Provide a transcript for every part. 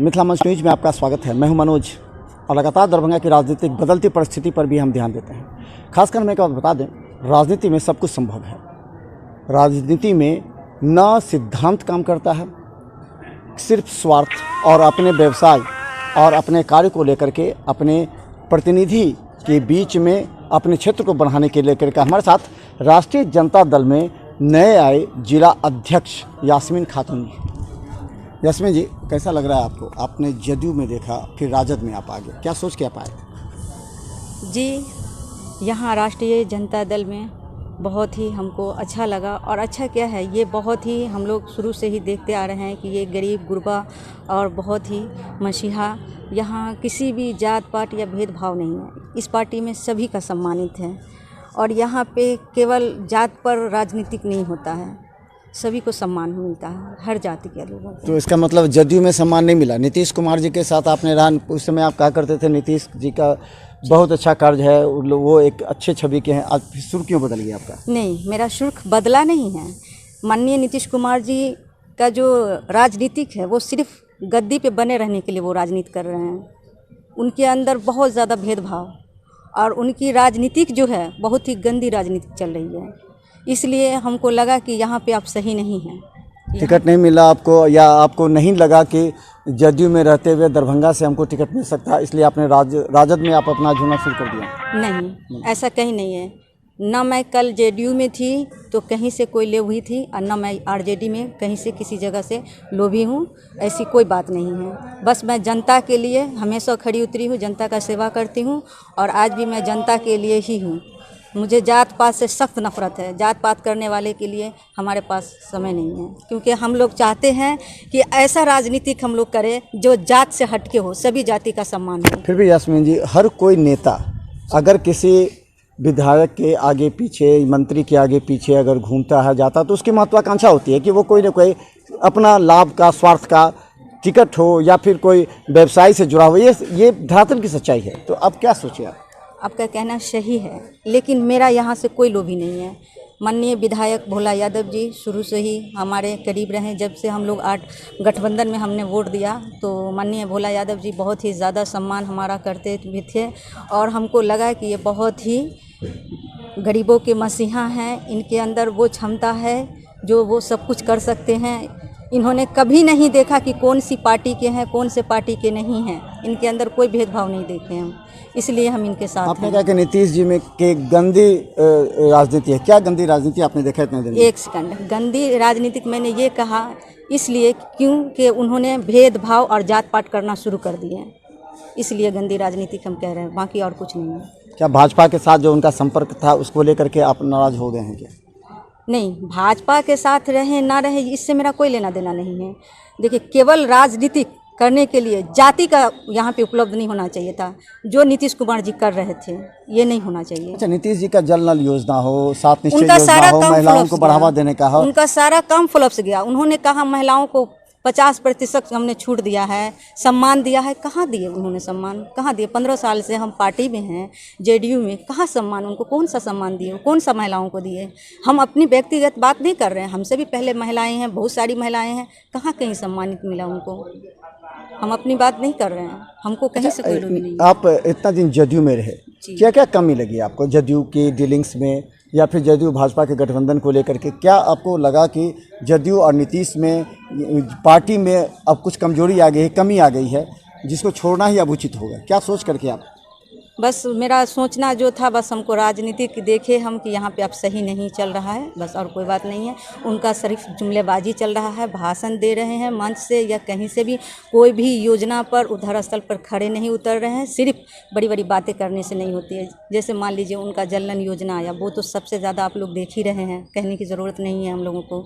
मिथिला मंच न्यूज में आपका स्वागत है। मैं हूं मनोज और लगातार दरभंगा की राजनीतिक बदलती परिस्थिति पर भी हम ध्यान देते हैं। खासकर मैं एक बात बता दें, राजनीति में सब कुछ संभव है। राजनीति में न सिद्धांत काम करता है, सिर्फ स्वार्थ और अपने व्यवसाय और अपने कार्य को लेकर के अपने प्रतिनिधि के बीच में अपने क्षेत्र को बढ़ाने के लेकर के हमारे साथ राष्ट्रीय जनता दल में नए आए जिला अध्यक्ष यास्मीन खातून जी। यास्मीन जी, कैसा लग रहा है आपको? आपने जदयू में देखा, फिर राजद में आप आ गए, क्या सोच के आप आए? जी, यहाँ राष्ट्रीय जनता दल में बहुत ही हमको अच्छा लगा। और अच्छा क्या है, ये बहुत ही हम लोग शुरू से ही देखते आ रहे हैं कि ये गरीब गुरबा और बहुत ही मसीहा, यहाँ किसी भी जात पात या भेदभाव नहीं है। इस पार्टी में सभी का सम्मानित है और यहाँ पे केवल जात पर राजनीतिक नहीं होता है, सभी को सम्मान मिलता है, हर जाति के लोगों को। तो इसका मतलब जदयू में सम्मान नहीं मिला। नीतीश कुमार जी के साथ आपने रहा, उस समय आप कहा करते थे नीतीश जी का बहुत अच्छा कार्य है, वो एक अच्छे छवि के हैं, आज सुर क्यों बदल गया आपका? नहीं, मेरा सुर्ख बदला नहीं है। माननीय नीतीश कुमार जी का जो राजनीतिक है वो सिर्फ गद्दी पे बने रहने के लिए वो राजनीति कर रहे हैं। उनके अंदर बहुत ज़्यादा भेदभाव और उनकी राजनीतिक जो है बहुत ही गंदी राजनीति चल रही है। इसलिए हमको लगा कि यहाँ पे आप सही नहीं हैं। टिकट नहीं मिला आपको, या आपको नहीं लगा कि जदयू में रहते हुए दरभंगा से हमको टिकट मिल सकता है, इसलिए आपने राजद में आप अपना जुना शुरू कर दिया? नहीं, ऐसा कहीं नहीं है। ना मैं कल जेडीयू में थी तो कहीं से कोई ले हुई थी, और ना मैं आरजेडी में कहीं से किसी जगह से लोभी हूँ, ऐसी कोई बात नहीं है। बस मैं जनता के लिए हमेशा खड़ी उतरी हूँ, जनता का सेवा करती हूँ और आज भी मैं जनता के लिए ही हूँ। मुझे जात पात से सख्त नफरत है। जात पात करने वाले के लिए हमारे पास समय नहीं है, क्योंकि हम लोग चाहते हैं कि ऐसा राजनीतिक हम लोग करें जो जात से हटके हो, सभी जाति का सम्मान हो। फिर भी यास्मीन जी, हर कोई नेता अगर किसी विधायक के आगे पीछे, मंत्री के आगे पीछे अगर घूमता है जाता, तो उसकी महत्वाकांक्षा होती है कि वो कोई ना कोई अपना लाभ का, स्वार्थ का टिकट हो या फिर कोई व्यवसाय से जुड़ा हो। ये धरातल की सच्चाई है। तो अब क्या सोचे आप? आपका कहना सही है, लेकिन मेरा यहाँ से कोई लोभी नहीं है। माननीय विधायक भोला यादव जी शुरू से ही हमारे करीब रहे। जब से हम लोग 8 गठबंधन में हमने वोट दिया तो माननीय भोला यादव जी बहुत ही ज़्यादा सम्मान हमारा करते भी थे और हमको लगा कि ये बहुत ही गरीबों के मसीहा हैं। इनके अंदर वो क्षमता है जो वो सब कुछ कर सकते हैं। इन्होंने कभी नहीं देखा कि कौन सी पार्टी के हैं, कौन से पार्टी के नहीं हैं। इनके अंदर कोई भेदभाव नहीं देखे हम, इसलिए हम इनके साथ हैं। आपने कहा कि नीतीश जी में के गंदी राजनीति है, क्या गंदी राजनीति आपने देखा इतने दिन? एक सेकंड, गंदी राजनीतिक मैंने ये कहा इसलिए क्योंकि उन्होंने भेदभाव और जात पात करना शुरू कर दिए, इसलिए गंदी राजनीतिक हम कह रहे हैं, बाकी और कुछ नहीं है। क्या भाजपा के साथ जो उनका संपर्क था उसको लेकर के आप नाराज हो गए हैं क्या? नहीं, भाजपा के साथ रहे ना रहे इससे मेरा कोई लेना देना नहीं है। देखिए, केवल राजनीतिक करने के लिए जाति का यहाँ पे उपलब्ध नहीं होना चाहिए था। जो नीतीश कुमार जी कर रहे थे ये नहीं होना चाहिए। अच्छा, नीतीश जी का जल नल योजना हो, 7 निश्चय उनका योजना सारा हो, काम महिलाओं फ्लॉप को बढ़ावा देने का हो, उनका सारा काम फ्लॉप से गया। उन्होंने कहा महिलाओं को 50% हमने छूट दिया है, सम्मान दिया है। कहाँ दिए उन्होंने सम्मान? कहाँ दिए? 15 साल से हम पार्टी में हैं, जेडीयू में, कहाँ सम्मान? उनको कौन सा सम्मान दिए? कौन सा महिलाओं को दिए? हम अपनी व्यक्तिगत बात नहीं कर रहे हैं, हमसे भी पहले महिलाएं हैं, बहुत सारी महिलाएं हैं, कहाँ कहीं सम्मानित मिला उनको? हम अपनी बात नहीं कर रहे हैं, हमको कहीं से कोई लोभी नहीं। आप इतना दिन जदयू में रहे, क्या क्या कमी लगी आपको जदयू की डीलिंग्स में या फिर जदयू भाजपा के गठबंधन को लेकर के? क्या आपको लगा कि जदयू और नीतीश में, पार्टी में अब कुछ कमजोरी आ गई है, कमी आ गई है, जिसको छोड़ना ही अब उचित होगा? क्या सोच करके आप? बस मेरा सोचना जो था, बस हमको राजनीतिक देखे हम कि यहाँ पे अब सही नहीं चल रहा है, बस और कोई बात नहीं है। उनका सिर्फ जुमलेबाजी चल रहा है, भाषण दे रहे हैं मंच से या कहीं से भी, कोई भी योजना पर उधर स्थल पर खड़े नहीं उतर रहे हैं। सिर्फ बड़ी बड़ी बातें करने से नहीं होती है। जैसे मान लीजिए उनका जलनल योजना आया, वो तो सबसे ज़्यादा आप लोग देख ही रहे हैं, कहने की ज़रूरत नहीं है हम लोगों को।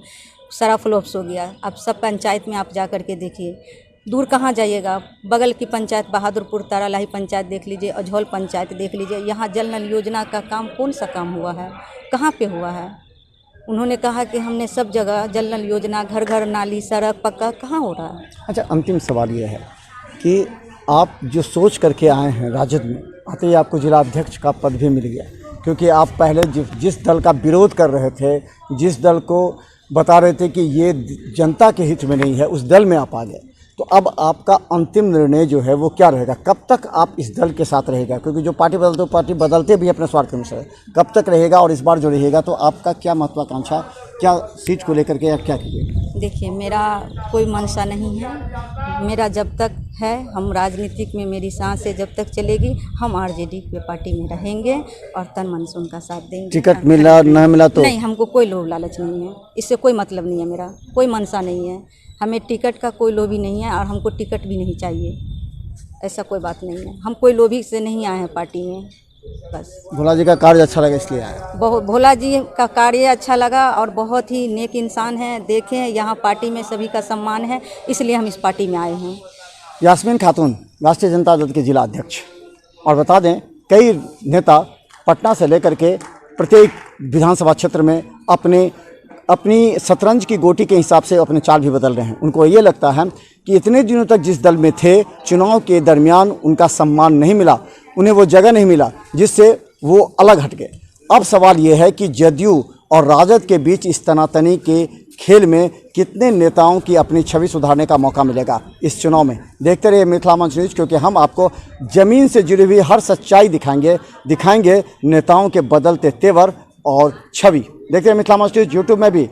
सारा फ्लॉप्स हो गया। अब सब पंचायत में आप जा कर के देखिए, दूर कहाँ जाइएगा, बगल की पंचायत बहादुरपुर तारालाही पंचायत देख लीजिए, अझौल पंचायत देख लीजिए, यहाँ जल नल योजना का काम कौन सा काम हुआ है? कहाँ पे हुआ है? उन्होंने कहा कि हमने सब जगह जल नल योजना, घर घर नाली, सड़क पक्का, कहाँ हो रहा है? अच्छा, अंतिम सवाल ये है कि आप जो सोच करके आए हैं राजद में, आते ही आपको जिला अध्यक्ष का पद भी मिल गया, क्योंकि आप पहले जिस दल का विरोध कर रहे थे, जिस दल को बता रहे थे कि ये जनता के हित में नहीं है, उस दल में आप आ गए। तो अब आपका अंतिम निर्णय जो है वो क्या रहेगा? कब तक आप इस दल के साथ रहेगा? क्योंकि जो पार्टी बदलते भी अपने स्वार्थ के अनुसार, कब तक रहेगा? और इस बार जो रहेगा तो आपका क्या महत्वाकांक्षा, क्या सीट को लेकर के, या क्या कीजिएगा? देखिए, मेरा कोई मंशा नहीं है। मेरा जब तक है, हम राजनीतिक में मेरी सांसें जब तक चलेगी, हम आरजेडी के पार्टी में रहेंगे और तन मन से उनका साथ देंगे। टिकट मिला न मिला तो नहीं, हमको कोई लोभ लालच नहीं है, इससे कोई मतलब नहीं है, मेरा कोई मंशा नहीं है। हमें टिकट का कोई लोभी नहीं है और हमको टिकट भी नहीं चाहिए, ऐसा कोई बात नहीं है। हम कोई लोभी से नहीं आए हैं पार्टी में, बस। भोला जी का कार्य अच्छा लगा इसलिए आया? बहुत, भोला जी का कार्य अच्छा लगा और बहुत ही नेक इंसान हैं। देखें, यहाँ पार्टी में सभी का सम्मान है, इसलिए हम इस पार्टी में आए हैं। यास्मीन खातून राष्ट्रीय जनता दल के जिला अध्यक्ष। और बता दें, कई नेता पटना से लेकर के प्रत्येक विधानसभा क्षेत्र में अपनी शतरंज की गोटी के हिसाब से अपने चाल भी बदल रहे हैं। उनको ये लगता है कि इतने दिनों तक जिस दल में थे, चुनाव के दरमियान उनका सम्मान नहीं मिला, उन्हें वो जगह नहीं मिला जिससे वो अलग हट गए। अब सवाल ये है कि जदयू और राजद के बीच इस तनातनी के खेल में कितने नेताओं की अपनी छवि सुधारने का मौका मिलेगा इस चुनाव में। देखते रहिए मिथिला मंच न्यूज़, क्योंकि हम आपको ज़मीन से जुड़ी हुई हर सच्चाई दिखाएंगे नेताओं के बदलते तेवर और छवि। देखते रहिए मिथिला मंच न्यूज़ यूट्यूब में भी